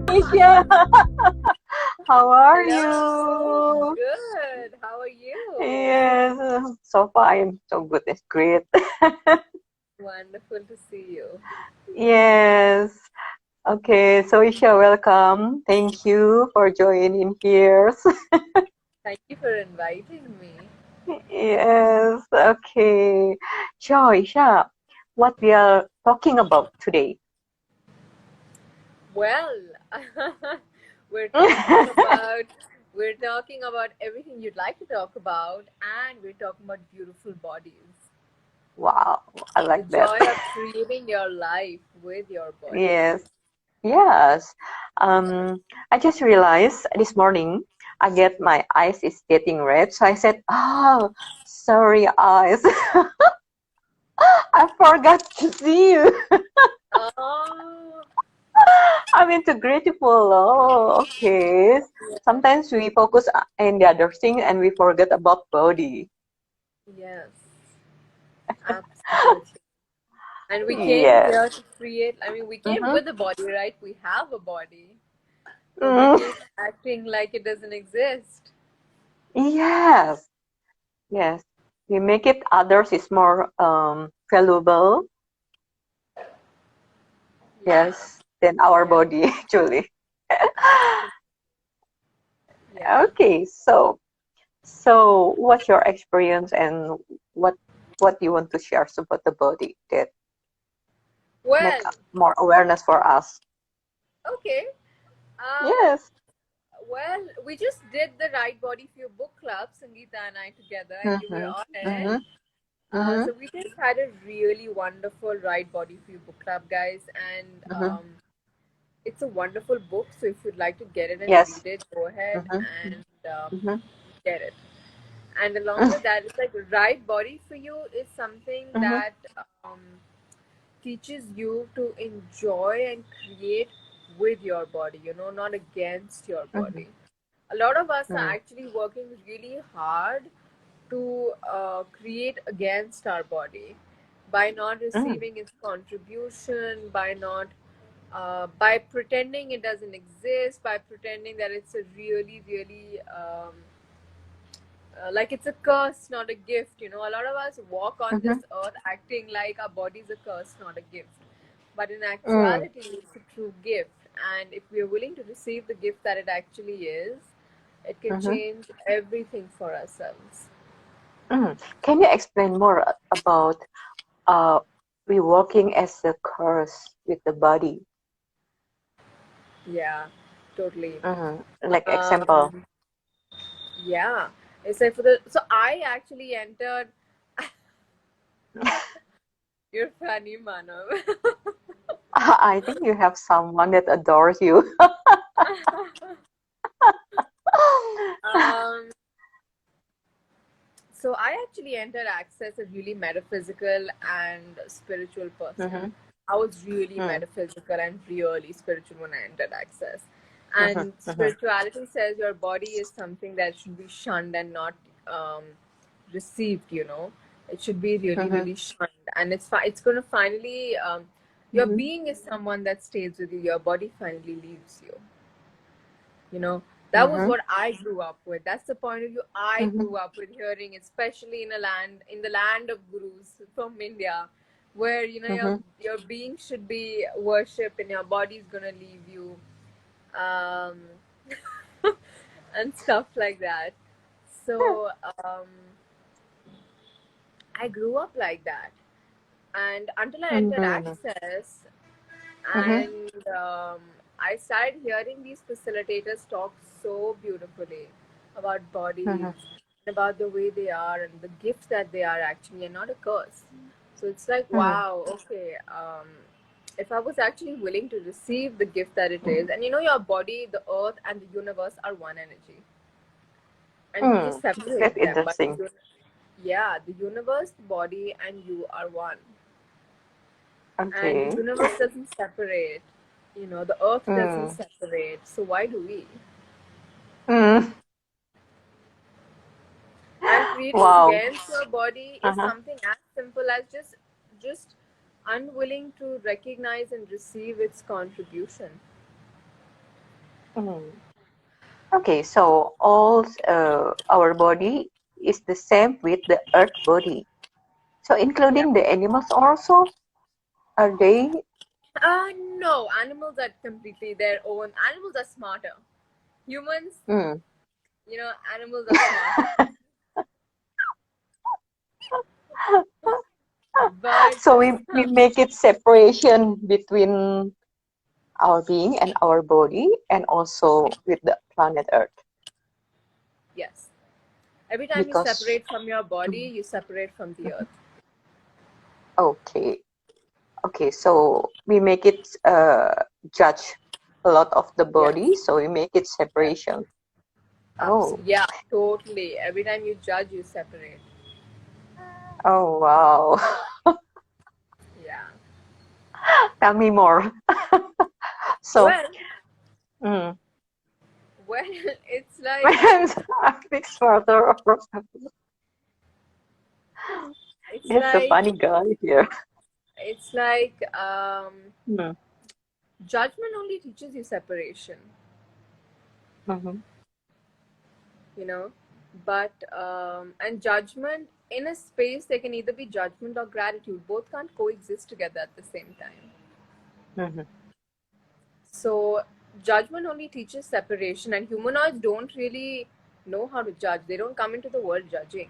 Isha, how are Hello, you? good. How are you? Yes, so far I'm so good. It's great. Wonderful to see you. Yes. Okay, so Isha, welcome. Thank you for joining here. Thank you for inviting me. Yes. Okay. So Isha, what we are talking about today? Well, we're talking about we're talking about everything you'd like to talk about, and we're talking about beautiful bodies. Wow, I The like that. joy of creating your life with your body. Yes. Yes. I just realized this morning I get my eyes is getting red. So I said, "Oh, sorry, eyes. I forgot to see you." Oh, I'm into grateful. Oh, okay. Sometimes we focus on the other thing and we forget about body. yes, absolutely. And we came Yes. here to create, I mean, we came Mm-hmm. with a body, right? We have a body. But we Mm, keep acting like it doesn't exist. yes. Yes. We make it others is more valuable. Yeah, Yes. Than our yeah, body actually. absolutely. Yeah. Okay, so what's your experience and what what you want to share about the body that make Well, more awareness for us? okay. Um, Yes. well, we just did the Right Body for Your book club, Sangeeta and I together, and you were Mm-hmm. on it. Mm-hmm. Mm-hmm. So we just had a really wonderful Right Body for Your book club, guys, and Mm-hmm. it's a wonderful book. So if you'd like to get it and Yes. read it, go ahead Mm-hmm. and Mm-hmm. get it. And along with that, it's like Right Body for You is something Mm-hmm. that um, teaches you to enjoy and create with your body, not against your Mm-hmm. body. A lot of us are Mm-hmm. actually working really hard to create against our body by not Mm-hmm. receiving its contribution, by pretending it doesn't exist, by pretending that it's a really, really like it's a curse, not a gift. A lot of us walk on this Mm-hmm. earth acting like our body is a curse, not a gift. But in Mm-hmm. actuality, it's a true gift. And if we are willing to receive the gift that it actually is, it can Mm-hmm. change everything for ourselves. Mm-hmm. Can you explain more about uh we working as a curse with the body? Yeah, totally. Mm-hmm. Like example. Um, yeah. It's like so I actually entered. You're funny, Manav. I think you have someone that adores you. um, So I actually entered Access a really metaphysical and spiritual person. Mm-hmm. I was really Mm-hmm. metaphysical and really spiritual when I entered Access. Mm-hmm. And spirituality says your body is something that should be shunned and not um, received. It should be really, Mm-hmm. really shunned. And it's going to finally, your Mm-hmm. being is someone that stays with you. Your body finally leaves you you know that was Mm-hmm. what I grew up with. That's the point of view I Mm-hmm. grew up with hearing, especially in the land of gurus from India, where your Mm-hmm. your being should be worshipped and your body's gonna leave you, um and stuff like that. So I grew up like that, and until I entered Mm-hmm. Access, Mm-hmm. and I started hearing these facilitators talk so beautifully about bodies, Mm-hmm. about the way they are, and the gifts that they are actually, and not a curse. So it's like, Mm-hmm. wow, okay. If I was actually willing to receive the gift that it is, and your body, the earth, and the universe are one energy, and we just Mm. That's separate them. But interesting. yeah, the universe, the body, and you are one, and the Okay. universe doesn't separate. The earth doesn't Mm. separate, so why do we? Mm. And creating Wow. against your body is Uh-huh. something as simple as just unwilling to recognize and receive its contribution. Mm. Okay, so all our body is the same with the earth body. So Yeah. including the animals also, are they? No, animals are completely their own. Animals are smarter. Humans, Mm. animals are smarter. But So we make it separation between our being and our body, and also with the planet Earth. yes, every time you Because, separate from your body, mm, you separate from the mhm. earth. Okay, okay, so we make it judge a lot of the Yes, body, so we make it yes, separation. Oh, yeah, totally. Every time you judge, you separate. oh wow. Yeah. Tell me more. So, Well, mm, well, it's like friends, big smarter. it's That's the like funny guy here. it's like Mm, judgment only teaches you separation. mhm, You know but and judgment in a space, there can either be judgment or gratitude. Both can't coexist together at the same time. mhm, So judgment only teaches separation, and humanoids don't really know how to judge. They don't come into the world judging.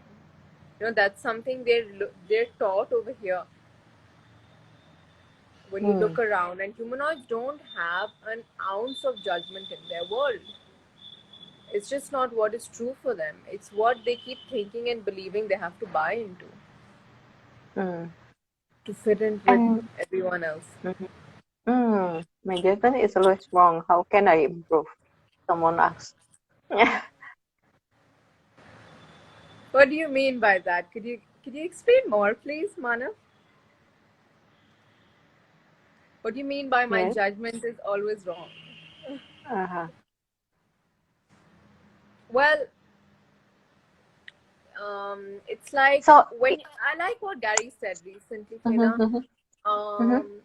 That's something they're taught over here. When you mm, look around, and humanoids don't have an ounce of judgment in their world. It's just not what is true for them. It's what they keep thinking and believing they have to buy into mm. to fit in with And everyone else. mhm, my judgment is always wrong. How can I improve? Someone asks. What do you mean by that? Could you explain more, please, Manav? What do you mean by my Yes. judgment is always wrong? Uh-huh. Well, it's like So, when I like what Gary said recently, mhm, Tina. mhm, mhm, Um,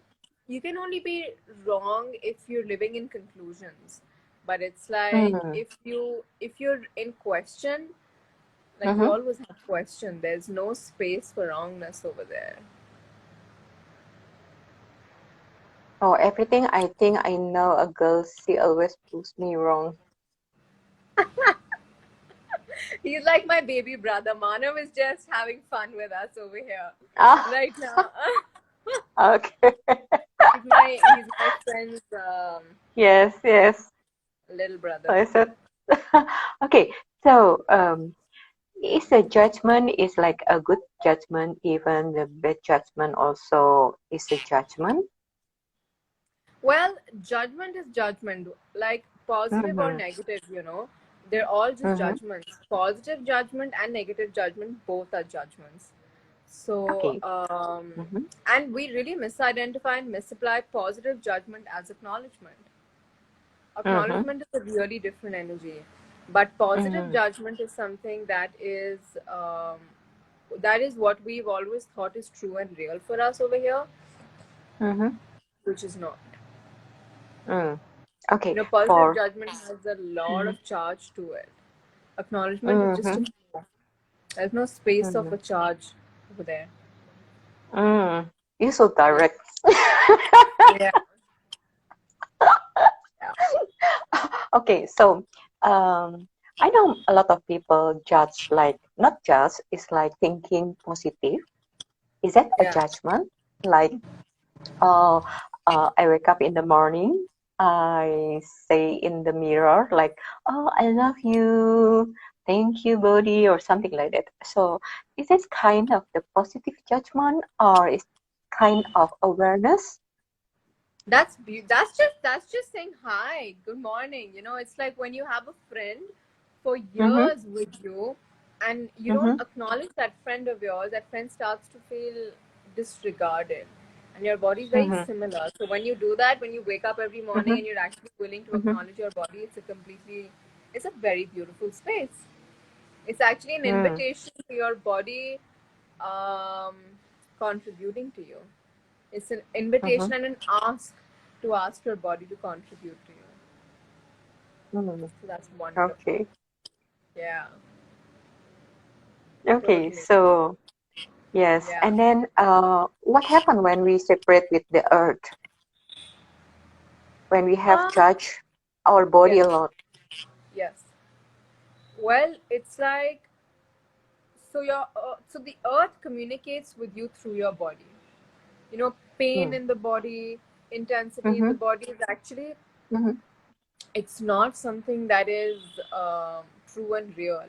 you can only be wrong if you're living in conclusions. But it's like mhm, if you're in question, like you mhm. always have question. There's no space for wrongness over there. Oh, everything I think I know a girl, she always proves me wrong. He's like my baby brother. Manav is just having fun with us over here Ah, right now. okay. He's my friend's Yes, yes. little So brother. I said, okay. So, is a judgment is like a good judgment, even the bad judgment also is a judgment? Well, judgment is judgment, like positive or Mm-hmm. negative. They're all just Mm-hmm. judgments. Positive judgment and negative judgment, both are judgments. So, Okay. Mm-hmm. and we really misidentify and misapply positive judgment as acknowledgement. Mm-hmm. Acknowledgement is a really different energy, but positive Mm-hmm. judgment is something that is what we've always thought is true and real for us over here, Mm-hmm. which is not. Mm. Okay. Positive For judgment has a lot mm-hmm. of charge to it. Acknowledgement is just Mm-hmm. a flow. There's no space of Mm-hmm. a charge over there. Mm. You're so Yeah. direct. Yeah. Yeah. Okay, so I know a lot of people judge like not judge, it's like thinking positive. Is that a Yeah. judgment? Like, uh, I wake up in the morning, I say in the mirror like, "Oh, I love you, thank you, body," or something like that. So, is it kind of the positive judgment, or is kind of awareness? That's just saying hi, good morning. It's like when you have a friend for Mm-hmm. years with you, and you don't Mm-hmm. acknowledge that friend of yours. That friend starts to feel disregarded, and your body is very Mm-hmm. similar. So when you do that, when you wake up every morning Mm-hmm. and you're actually willing to Mm-hmm. acknowledge your body, it's a very beautiful space. It's actually an invitation to your body um, contributing to you. It's an Mm-hmm. invitation and an ask to ask your body to contribute to you. Mm. So that's wonderful. Okay. Yeah, Okay. totally. So yes, Yeah. and then what happened when we separate with the earth? When we have Uh, judged our body yes, a lot? yes. Well, it's like, so the earth communicates with you through your body. Pain Mm. in the body, intensity in the Mm-hmm. body is actually, Mm-hmm. it's not something that is true and real.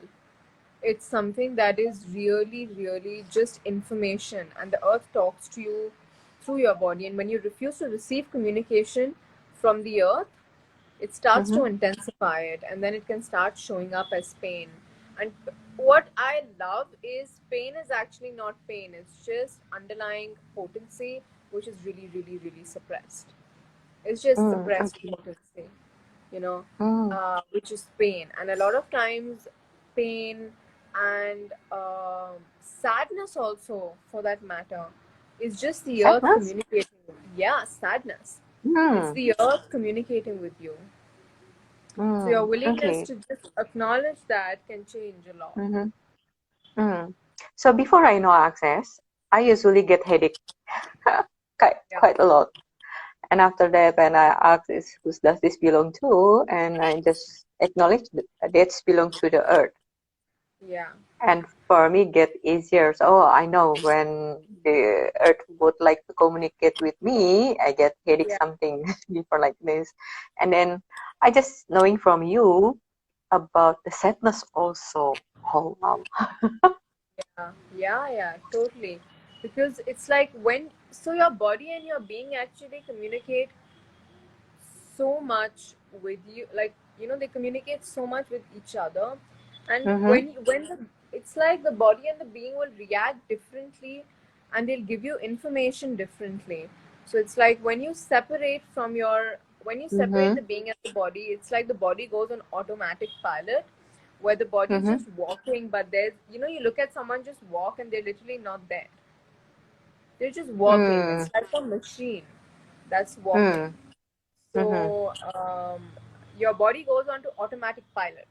It's something that is really, really just information, and the earth talks to you through your body. And when you refuse to receive communication from the earth, it starts to Mm-hmm. intensify it, and then it can start showing up as pain. And what I love is pain is actually not pain, it's just underlying potency, which is really, really, really suppressed. It's just Mm. suppressed Okay. potency, you know, Mm. which is pain. And a lot of times, pain and sadness, also, for that matter, is just the earth Sadness? communicating. Yeah, sadness. It's Mm. the earth communicating with you. So your Mm. willingness Okay. to just acknowledge that can change a lot. Mm-hmm. Mm. So before I know access, I usually get headache Yeah, quite a lot. And after that, when I ask is who does this belong to, and I just acknowledge that it's belong to the earth. yeah, And for me, get easier. So I know when the earth would like to communicate with me, I get headache yeah, something before like this. And then I just knowing from you about the sadness also. Oh wow. yeah, totally. Because it's like so your body and your being actually communicate so much with you, like, they communicate so much with each other. And Mm-hmm. it's like the body and the being will react differently, and they'll give you information differently. So it's like when you separate Mm-hmm. the being and the body, it's like the body goes on automatic pilot, where the body is Mm-hmm. just walking, but there's, you look at someone just walk and they're literally not there. They're just walking. Mm. It's like a machine that's walking. Mm. Mm-hmm. So your body goes on to automatic pilot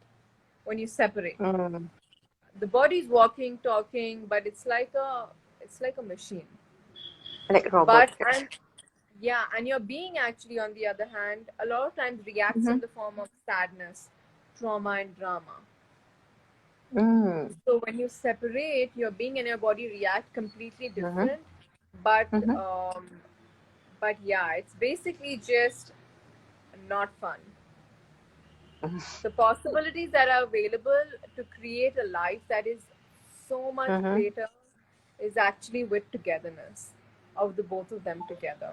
when you separate. Mm. The body is walking, talking, but it's like a machine. Like robot. But and yeah, and your being actually, on the other hand, a lot of times reacts Mm-hmm. in the form of sadness, trauma, and drama. Mm. So when you separate, your being and your body react completely Mm-hmm. different. But Mm-hmm. yeah, it's basically just not fun. Mm-hmm. The possibilities that are available to create a life that is so much Mm-hmm. greater is actually with togetherness of the both of them together,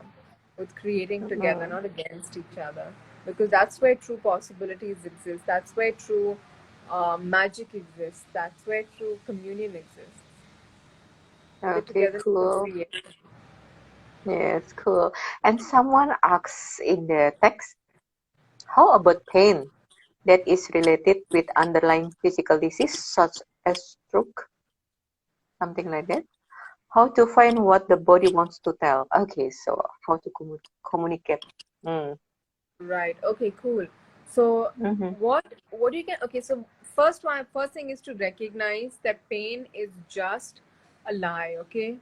with creating together, Mm. not against each other, because that's where true possibilities exist, that's where true magic exists, that's where true communion exists, the Okay, togetherness of cool. creation. Yes, cool. And someone asks in the text, how about pain that is related with underlying physical disease such as stroke, something like that? How to find what the body wants to tell? Okay, so how to communicate? Mm. Right. Okay. Cool. So, Mm-hmm. what you can? Okay. So first thing is to recognize that pain is just a lie. Okay.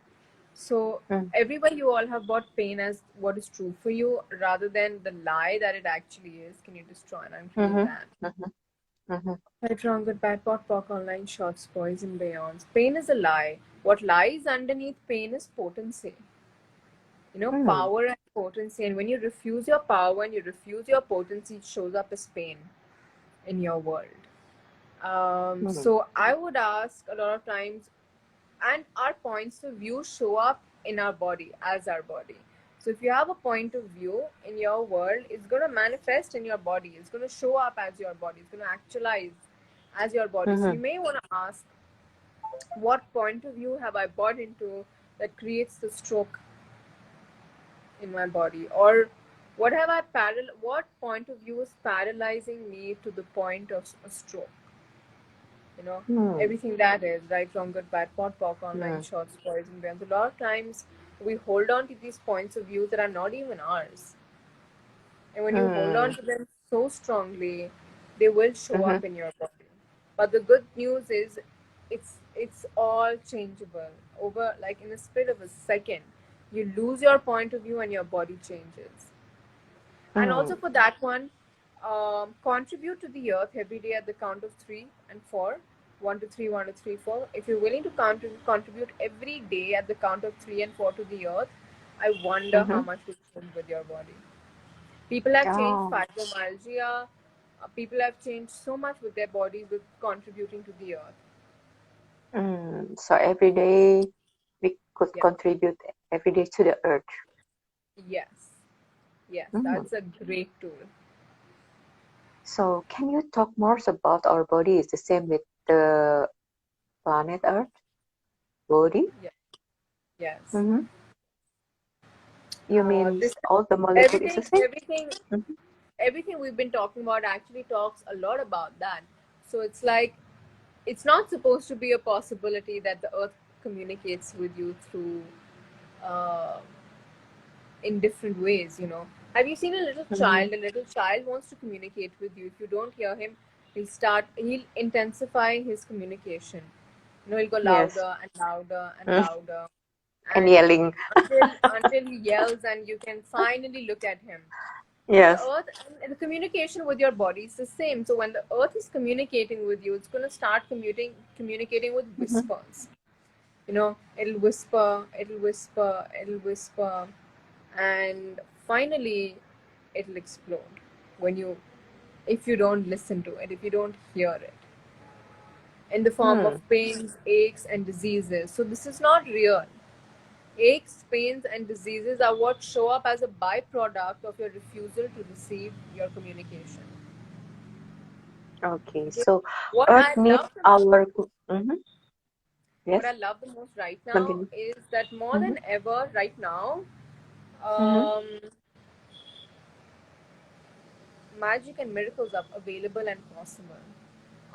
So Mm. everybody, you all have bought pain as what is true for you, rather than the lie that it actually is. Can you destroy and uncreate Mm-hmm. that? Mm-hmm. Mm-hmm. Right, wrong, good, bad, pot, pock, online, shorts, boys, and beyonds. Pain is a lie. What lies underneath pain is potency. Mm. Power and potency. And when you refuse your power and you refuse your potency, it shows up as pain in your world. Mm. So I would ask a lot of times, and our points of view show up in our body as our body. So if you have a point of view in your world, it's going to manifest in your body. It's going to show up as your body. It's going to actualize as your body. So you Mm-hmm. may want to ask, what point of view have I bought into that creates the stroke in my body? Or what point of view is paralyzing me to the point of a stroke? you know Mm. Everything that is right, wrong, good, bad, pot, pock, online, Mm. shorts, boys, and bands. A lot of times we hold on to these points of view that are not even ours, and when you hold on Mm. to them so strongly, they will show Mm-hmm. up in your body. But the good news is it's all changeable. Over, like, in a split of a second, you lose your point of view and your body changes. And also Mm. for that one, contribute to the earth every day at the count of 3 and 4. 1 to 3, 1 to 3, 4. If you're willing to contribute every day at the count of 3 and 4 to the earth, I wonder how Mm-hmm. much will change with your body. People have changed Oh. fibromyalgia. People have changed so much with their bodies with contributing to the earth. So every day we could Yeah. contribute every day to the earth. Yes. Yes. Mm. That's a great tool. So can you talk more about our body is the same with the planet Earth body? Yeah. Yes. Mm-hmm. You This means all the molecule is the everything, same? everything, Mm-hmm. everything we've been talking about actually talks a lot about that. So it's like it's not supposed to be a possibility that the earth communicates with you through uh, in different ways, you know. Have you seen a little Mm-hmm. child? A little child wants to communicate with you. If you don't hear him, he'll intensify his communication. You know, he'll go Yes. louder and louder and Mm. louder, And and yelling. until he yells and you can finally look at him. So the Yes. earth and the communication with your body is the same. So when the earth is communicating with you, it's going to start communicating with Mm-hmm. whispers. You know, it'll whisper, it'll whisper, it'll whisper, and finally it'll explode when you if you don't listen to it, if you don't hear it, in the form of Hmm. pains, aches, and diseases. So this is not real. Aches, pains, and diseases are what show up as a byproduct of your refusal to receive your communication. Okay. Okay. So What Earth I needs love the our. Mm-hmm. what Yes. I love the most right now Continue. is that more Mm-hmm. than ever, right now, Mm-hmm. um, magic and miracles are available and possible.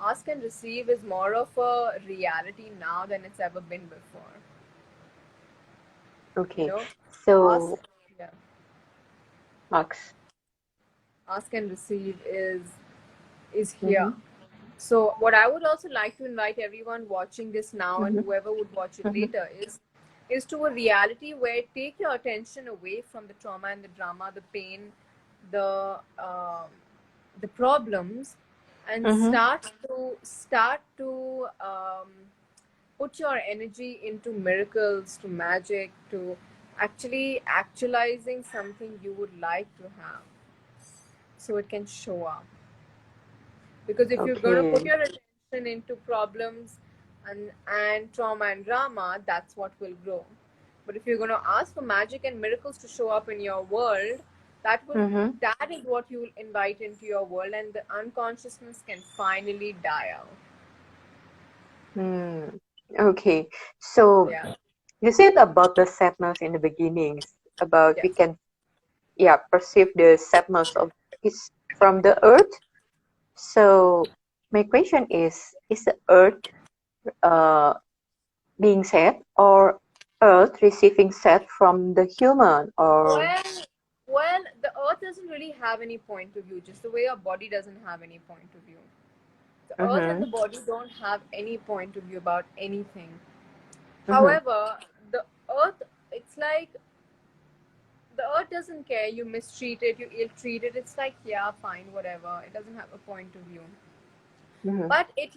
Ask and receive is more of a reality now than it's ever been before. You Okay. know, ask, So yeah, Max. ask and receive is here. Mm-hmm. So what I would also like to invite everyone watching this now and Mm-hmm. whoever would watch it Mm-hmm. later is to a reality where take your attention away from the trauma and the drama, the pain, the um, the problems, and Mm-hmm. start to put your energy into miracles, to magic, to actually actualizing something you would like to have, so it can show up. Because if you're going to put Okay. your attention into problems and trauma and drama, that's what will grow. But if you're going to ask for magic and miracles to show up in your world, Mm-hmm. that is what you will invite into your world, and the unconsciousness can finally die out. Mm. Okay. So Yeah. you said about the sadness in the beginnings, about we Yes. can, yeah, perceive the sadness of is from the earth. So my question is the earth uh, being sad or earth receiving sad from the human or Well, well, the earth doesn't really have any point of view, just the way your body doesn't have any point of view. The earth and mm-hmm, the body don't have any point of view about anything. mm-hmm, However, the earth, it's like the earth doesn't care. You mistreat it, you ill treat it. It's like, yeah, fine, whatever. It doesn't have a point of view. mm-hmm, But it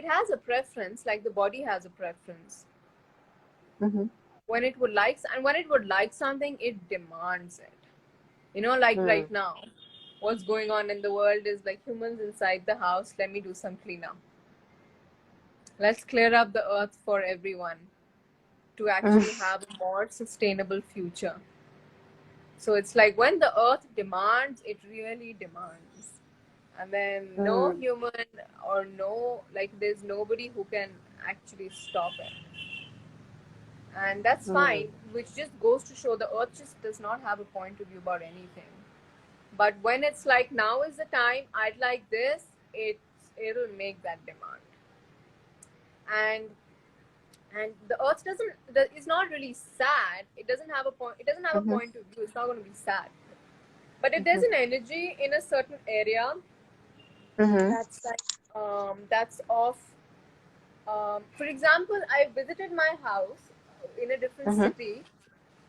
has a preference, like the body has a preference. mm-hmm, When it would like something, it demands it. You know, like mm, right now, what's going on in the world is like humans inside the house. Let me do some cleanup. Let's clear up the earth for everyone to actually mm, have a more sustainable future. So it's like when the earth demands, it really demands. And then no mm, human or no, like there's nobody who can actually stop it. And that's mm, fine, which just goes to show the earth just does not have a point of view about anything. But when it's like now is the time, I'd like this, it'll make that demand. And and the earth is not really sad. It doesn't have a point. It doesn't have a mm-hmm, point of view. It's not going to be sad. But if there's mm-hmm, an energy in a certain area Mm-hmm. That's of for example, I visited my house in a different Mm-hmm. city,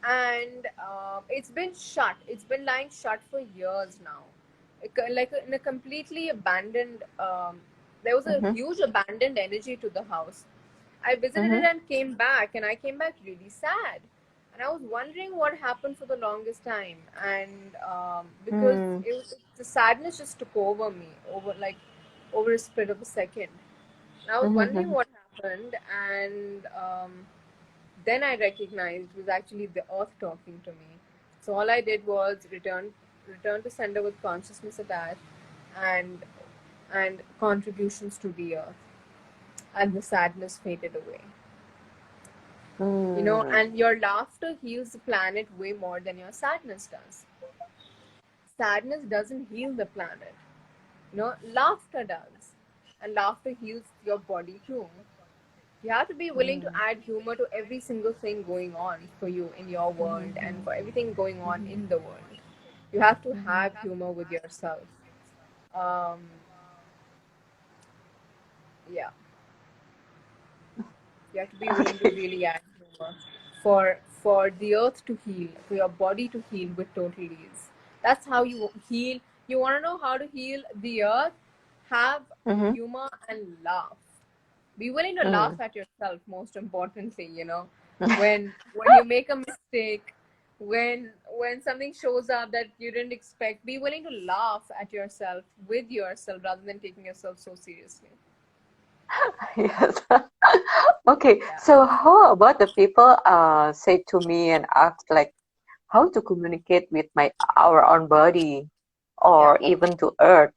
and it's been shut. It's been lying shut for years now. In a completely abandoned. There was a Mm-hmm. huge abandoned energy to the house. I visited it Mm-hmm. and came back, and I came back really sad. And I was wondering what happened for the longest time, and because Mm-hmm. the sadness just took over me, over a split of a second. And I was wondering Mm-hmm. what happened, and then I recognized it was actually the earth talking to me. So all I did was return to sender with consciousness attached, and contributions to the earth, and the sadness faded away. Mm-hmm. And your laughter heals the planet way more than your sadness does. Sadness doesn't heal the planet. Laughter does, and laughter heals your body too. You have to be willing to add humor to every single thing going on for you in your world and for everything going on in the world. You have to have humor with yourself. Um, yeah, you have to be willing to Okay. really add humor for the earth to heal, for your body to heal with total ease. That's how you heal. You want to know how to heal the earth? Have Mm-hmm. humor and laugh. Be willing to laugh Mm. at yourself, most importantly. When you make a mistake, when something shows up that you didn't expect, be willing to laugh at yourself, with yourself, rather than taking yourself so seriously. Yes. Okay. Yeah. So how about the people say to me and ask like how to communicate with our own body Yeah. or even to Earth?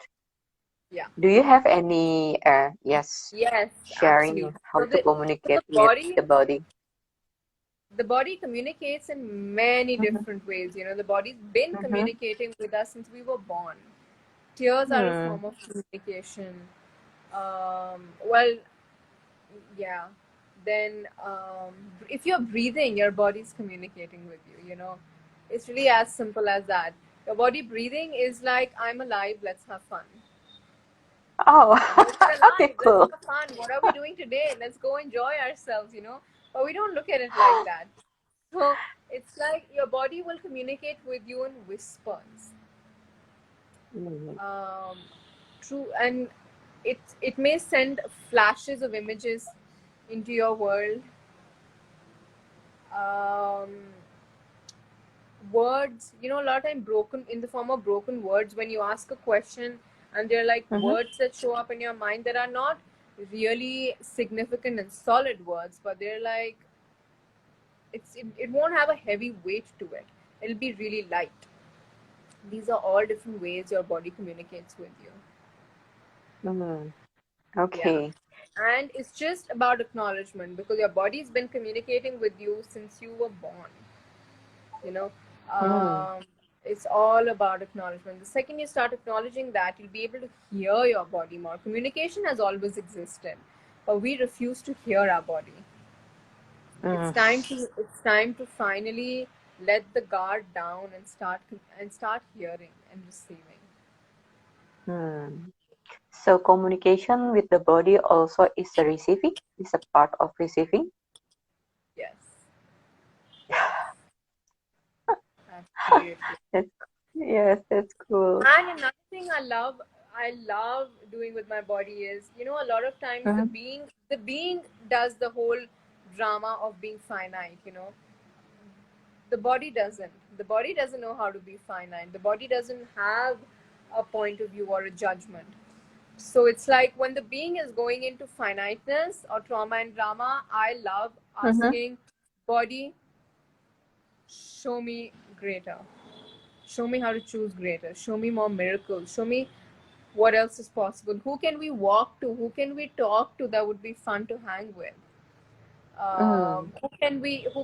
Yeah. Do you have any yes Yes, sharing absolutely. how to So communicate with the body? the body communicates in many Mm-hmm. different ways. The body's been Mm-hmm. communicating with us since we were born. Tears are a Hmm. form of communication. Well, yeah. Then, if you're breathing, your body's communicating with you. It's really as simple as that. Your body breathing is like, I'm alive, let's have fun. Oh, We're okay, alive, let's cool. have fun. What are we doing today? Let's go enjoy ourselves. But we don't look at it like that. So it's like your body will communicate with you in whispers. Mm-hmm. Um, True, and it may send flashes of images into your world. Um, Words, a lot of time broken in the form of broken words when you ask a question, and they're like Mm-hmm. words that show up in your mind that are not really significant and solid words, but they're like it won't have a heavy weight to it. It'll be really light. These are all different ways your body communicates with you. Mm-hmm. Yeah. Okay. And it's just about acknowledgement, because your body's been communicating with you since you were born. you know Mm. um, it's all about acknowledgement. The second you start acknowledging that, you'll be able to hear your body more. Communication has always existed, but we refuse to hear our body. Mm. It's time to finally let the guard down and start hearing and receiving. Mm. So communication with the body also is a receiving, is a part of receiving. Yes, yes, absolutely. That's yes, that's cool. And another thing I love doing with my body is, a lot of times the Mm-hmm. being does the whole drama of being finite. The body doesn't. The body doesn't know how to be finite. The body doesn't have a point of view or a judgment. So it's like when the being is going into finiteness or trauma and drama, I love Mm-hmm. asking body, show me greater. Show me how to choose greater. Show me more miracles. Show me what else is possible. Who can we walk to? Who can we talk to that would be fun to hang with? Mm. Who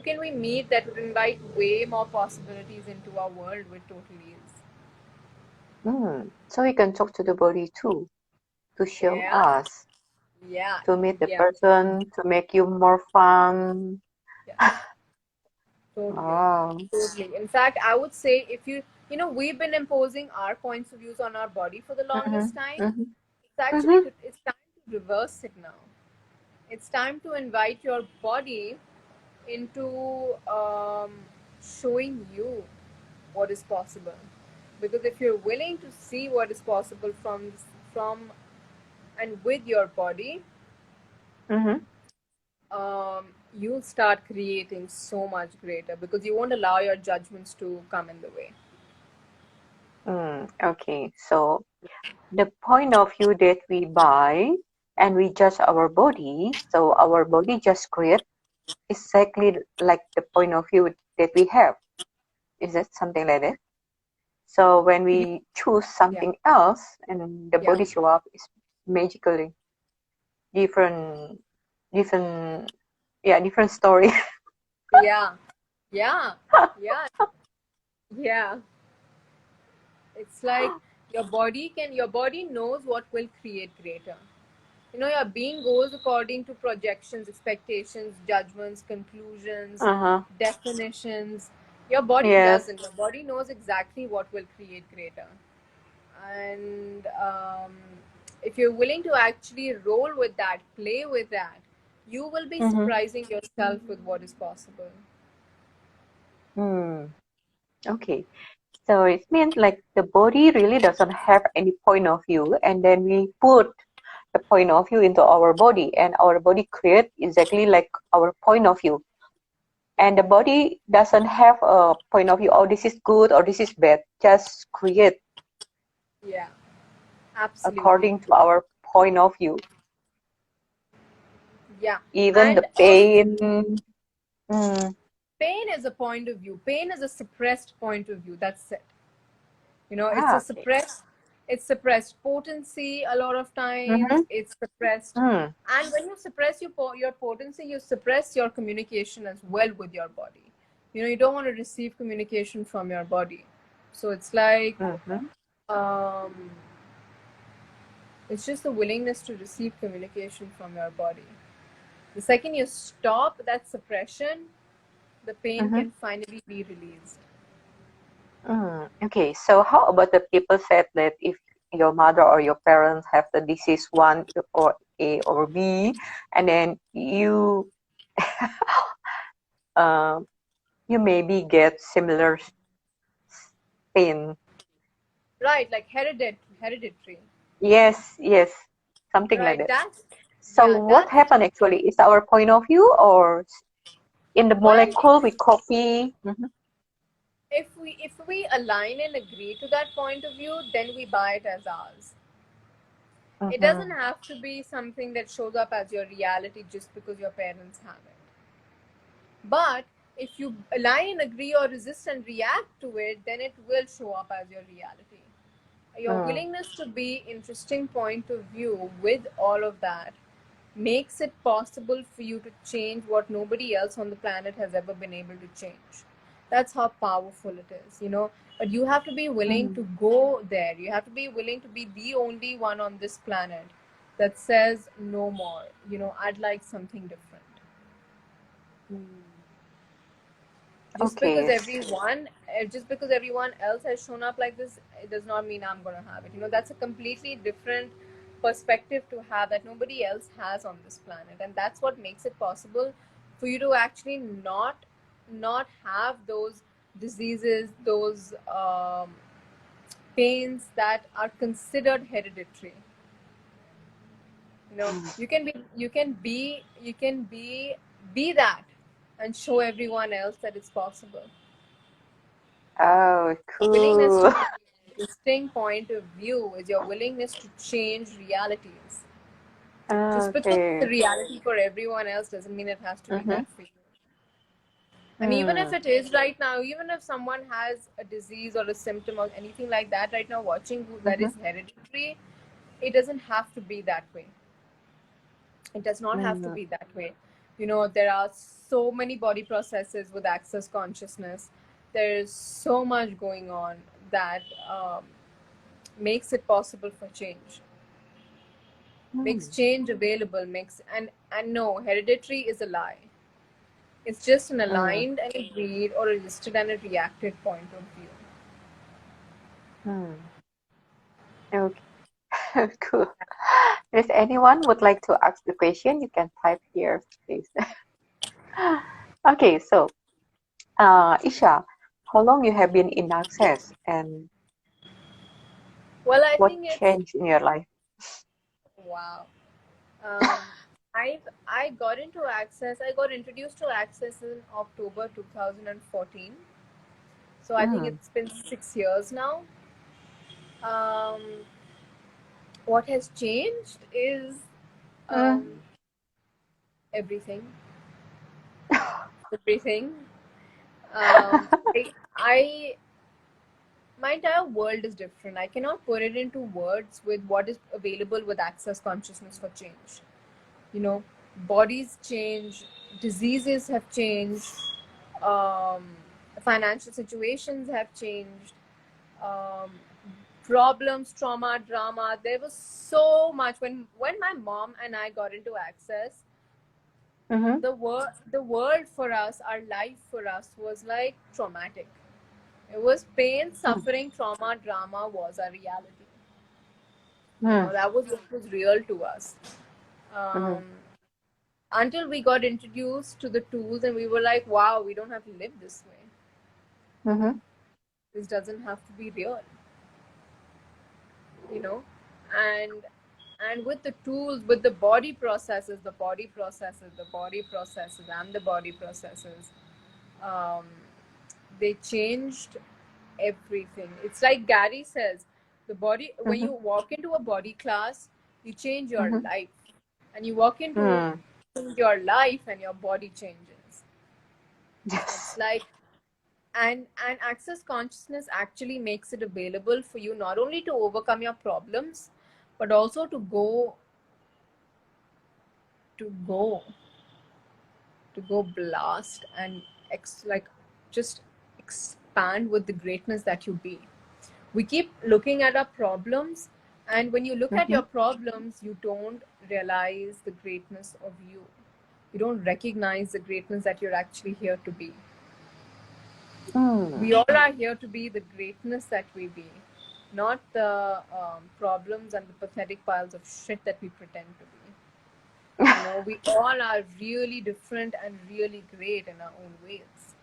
can we meet that would invite way more possibilities into our world with total ease? Mm. So we can talk to the body too, to show Yeah, us, yeah, to meet the yeah, person, to make you more fun. yes, totally, Oh. totally. In fact, I would say, if we've been imposing our points of views on our body for the Mm-hmm. longest time. Mm-hmm. Mm-hmm. it's time to reverse it now. It's time to invite your body into showing you what is possible. Because if you're willing to see what is possible from and with your body, Mm-hmm. you'll start creating so much greater because you won't allow your judgments to come in the way. Okay, so the point of view that we buy and we judge our body, so our body just create exactly like the point of view that we have. Is that something like that? So when Yeah, we choose yeah, something else and the yeah, body show up is magically different, different, yeah, different story. yeah, yeah, yeah, yeah. It's like your body knows what will create greater. Your being goes according to projections, expectations, judgments, conclusions, Uh-huh. definitions. Your body Yes. doesn't. Your body knows exactly what will create greater. And if you're willing to actually roll with that, play with that, you will be Mm-hmm. surprising yourself with what is possible. Hmm. Okay. So it means like the body really doesn't have any point of view, and then we put the point of view into our body, and our body create exactly like our point of view. And the body doesn't have a point of view, oh, this is good or this is bad. Just create Yeah, absolutely. according to our point of view. Yeah. Even And the pain. Mm, pain is a point of view. Pain is a suppressed point of view. That's it. It's a okay. suppressed potency a lot of times. Mm-hmm. It's suppressed. Mm, And when you suppress your potency, you suppress your communication as well with your body. You don't want to receive communication from your body. So mm-hmm. um, it's just the willingness to receive communication from your body. The second you stop that suppression, the pain Mm-hmm. can finally be released. Okay, so how about the people said that if your mother or your parents have the disease one or A or B, and then uh, you maybe get similar pain. Right, like hereditary. Yes, yes, something like Right, that. that's So yeah, what that's happened actually? Is our point of view or in the well, molecule we copy? Mm-hmm. if we align and agree to that point of view, then we buy it as ours. It doesn't Mm-hmm. have to be something that shows up as your reality just because your parents have it. But if you align and agree or resist and react to it, then it will show up as your reality. Your Mm, willingness to be interesting point of view with all of that makes it possible for you to change what nobody else on the planet has ever been able to change. That's how powerful it is. But you have to be willing mm, to go there. You have to be willing to be the only one on this planet that says no more. I'd like something different. mm. just because Okay. everyone just because everyone else has shown up like this, it does not mean I'm going to have it. That's a completely different perspective to have that nobody else has on this planet, and that's what makes it possible for you to actually not have those diseases, those pains that are considered hereditary. Mm. You can be that and show everyone else that it's possible. Oh, Willingness to cool. be an interesting point of view is your willingness to change realities. Just because it's a Okay. reality for everyone else doesn't mean it has to be Mm-hmm. that for you. And even if Mm, it is right now, even if someone has a disease or a symptom or anything like that right now watching that mm-hmm. is hereditary, it doesn't have to be that way. It does not have to Mm, be that way. There are so many body processes with access consciousness. There's so much going on that makes it possible for change, makes mm, change available, makes. And no, hereditary is a lie. It's just an mm, aligned and agreed or resisted and a reacted point of view. mm. Okay. Cool. If anyone would like to ask the question, you can type here, please. Okay, so Isha, how long you have been in Access and Well, I what think it's changed in your life? wow. Um, I got into Access. I got introduced to Access in October 2014. So I think Mm, it's been 6 years now. Um, what has changed is mm, um, everything. Everything. Um, I, I my entire world is different. I cannot put it into words with what is available with Access Consciousness for change. You know, bodies change, diseases have changed, um, financial situations have changed, um, problems, trauma, drama. There was so much when my mom and I got into Access. mm-hmm, The world for us, our life for us was like traumatic. It was pain, mm, suffering, trauma, drama was our reality. mm, That was what was real to us. mm, Um, until we got introduced to the tools and we were like, wow, we don't have to live this way. mm-hmm, This doesn't have to be real, you know? And and with the tools, with the body processes, and the body processes, um, they changed everything. It's like Gary says, the body, when mm-hmm, you walk into a body class, you change your mm-hmm, life. And you walk into mm. your life and your body changes. It's Yes. like, and Access Consciousness actually makes it available for you not only to overcome your problems, but also to go to go blast and like just expand with the greatness that you be. We keep looking at our problems, and when you look at Mm-hmm, your problems, you don't realize the greatness of you. You don't recognize the greatness that you're actually here to be. mm. We all are here to be the greatness that we be, not the problems and the pathetic piles of shit that we pretend to be. We all are really different and really great in our own ways.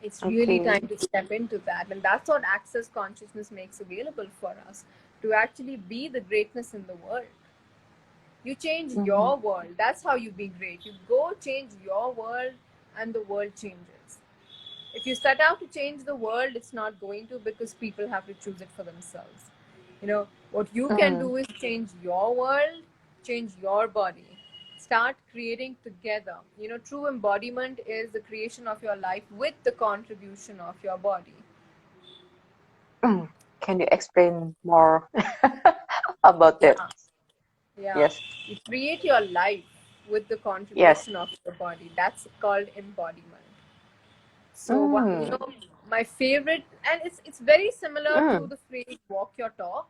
It's really Okay. time to step into that, and that's what Access Consciousness makes available for us, to actually be the greatness in the world. You change Mm-hmm, your world. That's how you be great. You go change your world, and the world changes. If you set out to change the world, it's not going to, because people have to choose it for themselves. What you can mm. do is change your world, change your body. Start creating together. True embodiment is the creation of your life with the contribution of your body. Mm. Can you explain more about that? Yeah, yeah. Yes. You create your life with the Yes. contribution of your body. That's called embodiment. So Mm. my favorite, and it's very similar to Mm. the phrase walk your talk.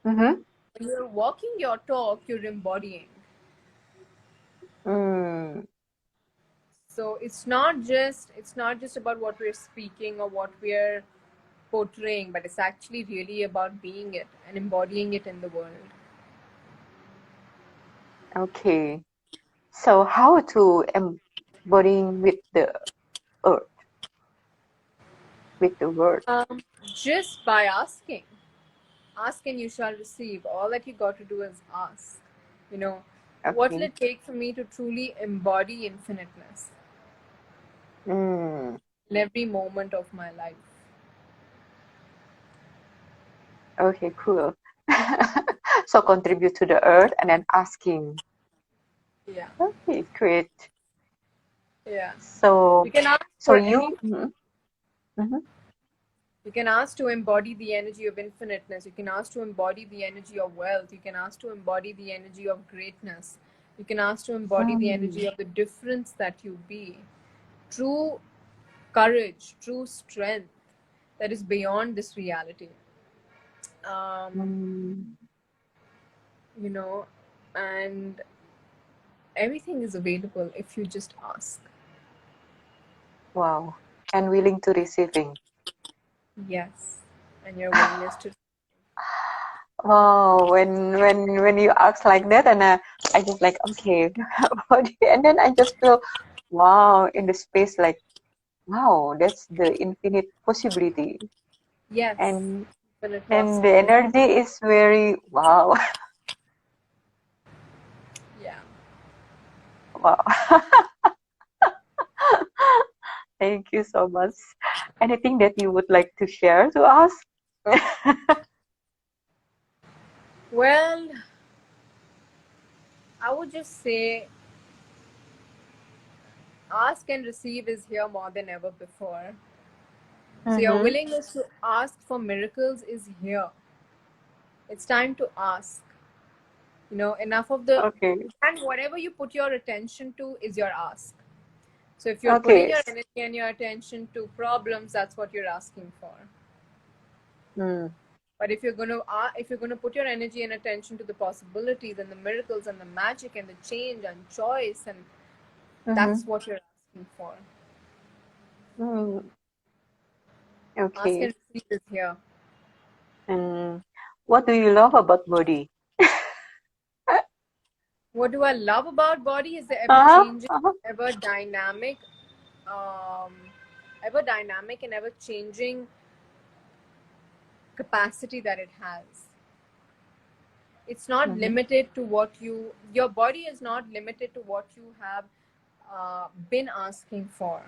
Mm-hmm. When you're walking your talk, you're embodying. Mm. So it's not just about what we're speaking or what we're portraying, but it's actually really about being it and embodying it in the world. Okay. So how to embodying with the earth, with the word? Just by asking. Ask and you shall receive. All that you got to do is ask. You know, what will Okay. it take for me to truly embody infiniteness Mm. in every moment of my life? Okay, cool. So contribute to the earth and then asking. Yeah, Okay, great. yeah. You So, can ask so for you, anything. mhm, mhm, You can ask to embody the energy of infiniteness. You can ask to embody the energy of wealth. You can ask to embody the energy of greatness. You can ask to embody the energy mm, of the difference that you be. True courage, true strength that is beyond this reality. Um, mm, you know, and everything is available if you just ask. wow, and willing to receiving. Yes. And your willingness to. wow, when you ask like that, and I just like, okay, body, and then I just feel, wow, in the space, like, wow, that's the infinite possibility, Yes, and infinite and the possibility. energy is very wow, Yeah. wow. Thank you so much. Anything that you would like to share to us? Well, I would just say ask and receive is here more than ever before. So your Mm-hmm. willingness to ask for miracles is here. It's time to ask. Enough of the, Okay. and whatever you put your attention to is your ask. So if you're putting Okay. your energy and your attention to problems, that's what you're asking for. Mm. But if you're gonna put your energy and attention to the possibilities and the miracles and the magic and the change and choice, and Mm-hmm. that's what you're asking for. Mm. Ask Okay. and receive is here. And what do you love about body? What do I love about body is the ever Uh-huh. changing, Uh-huh. ever dynamic, um, ever dynamic and ever changing capacity that it has. It's not Mm-hmm. limited to what your body is not limited to what you have been asking for.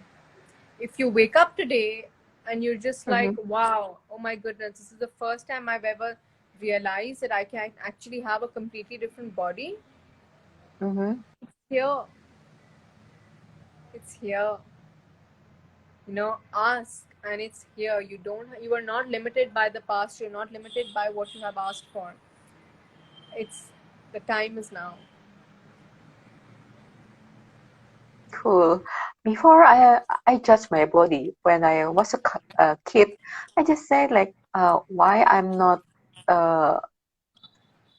If you wake up today and you're just Mm-hmm. like, wow, oh my goodness, this is the first time I've ever realized that I can actually have a completely different body. Mm-hmm. Here, it's here. Ask, and it's here. You are not limited by the past. You're not limited by what you have asked for. It's the time is now. Cool. Before I judged my body when I was a kid, I just said like, why I'm not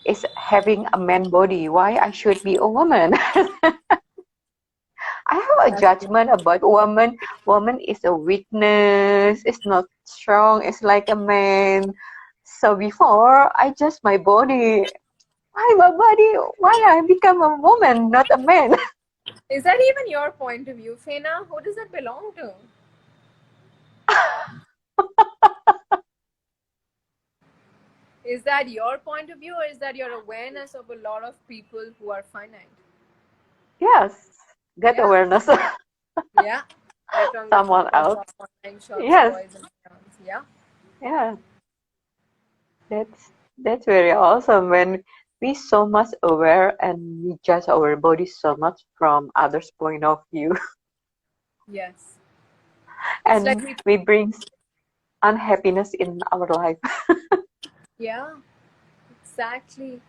is having a man body? Why I should be a woman? I have a That's judgment about woman. Woman is a weakness. It's not strong. It's like a man. So before I judge my body, why my body? Why I become a woman, not a man? Is that even your point of view, Fena? Who does that belong to? Is that your point of view, or is that your awareness of a lot of people who are finite? Yes, get Yeah, awareness. yeah. Right from the Someone top of else. our online shops, Yes, boys and girls. Yeah. yeah. That's very awesome when we so much aware and we judge our body so much from others' point of view, Yes. It's like and we bring unhappiness in our life. yeah, exactly.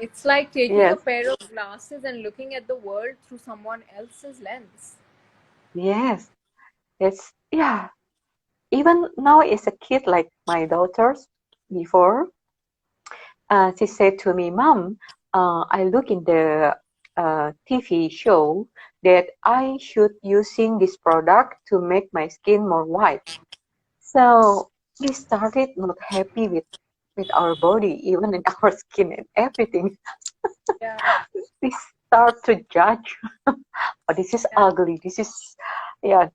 It's like taking a Yes, pair of glasses and looking at the world through someone else's lens. yes. It's yeah. Even now, as a kid, like my daughters before, she said to me, "Mom, I look in the TV show that I should using this product to make my skin more white." So we started not happy with our body, even in our skin and everything. Yeah, We start to judge. Oh, this is yeah, ugly. This is, yeah,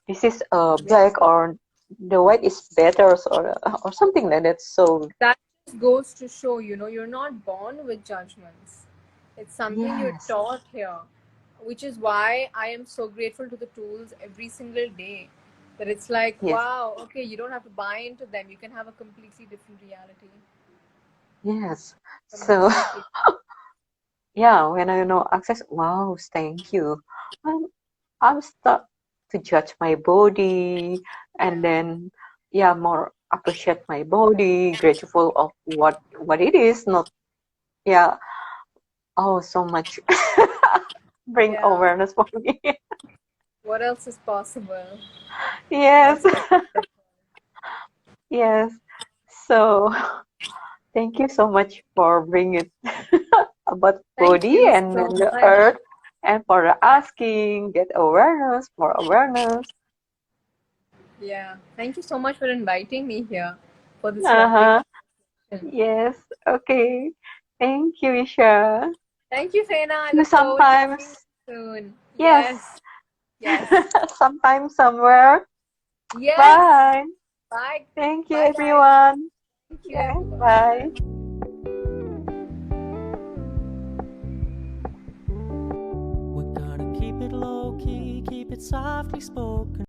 this is yeah. black, or the white is better, or something like that. So That just goes to show, you're not born with judgments. It's something you're yes, taught here, which is why I am so grateful to the tools every single day. That it's like, yes, wow, okay, you don't have to buy into them. You can have a completely different reality. yes. So Completely. yeah, when I know access, wow, thank you. I'm I'm start to judge my body, Yeah. and then yeah, more appreciate my body, grateful of what it is, not yeah. Oh, so much bring Yeah. awareness for me. What else is possible? Yes, That's the wonderful. yes. So thank you so much for bringing it about Thank body you and so then the much. earth, and for the Yeah. asking, get awareness, more awareness. Yeah. Thank you so much for inviting me here for this topic. Uh-huh. Yes. Okay. Thank you, Isha. Thank you, Faina. I See you look forward to seeing sometimes. you soon. Yes. Yes, yes, Sometime somewhere. yes. Bye. Bye. Thank you, Bye, guys. everyone. Thank you, Yeah. everyone. Bye. We're gonna keep it low key, keep it softly spoken.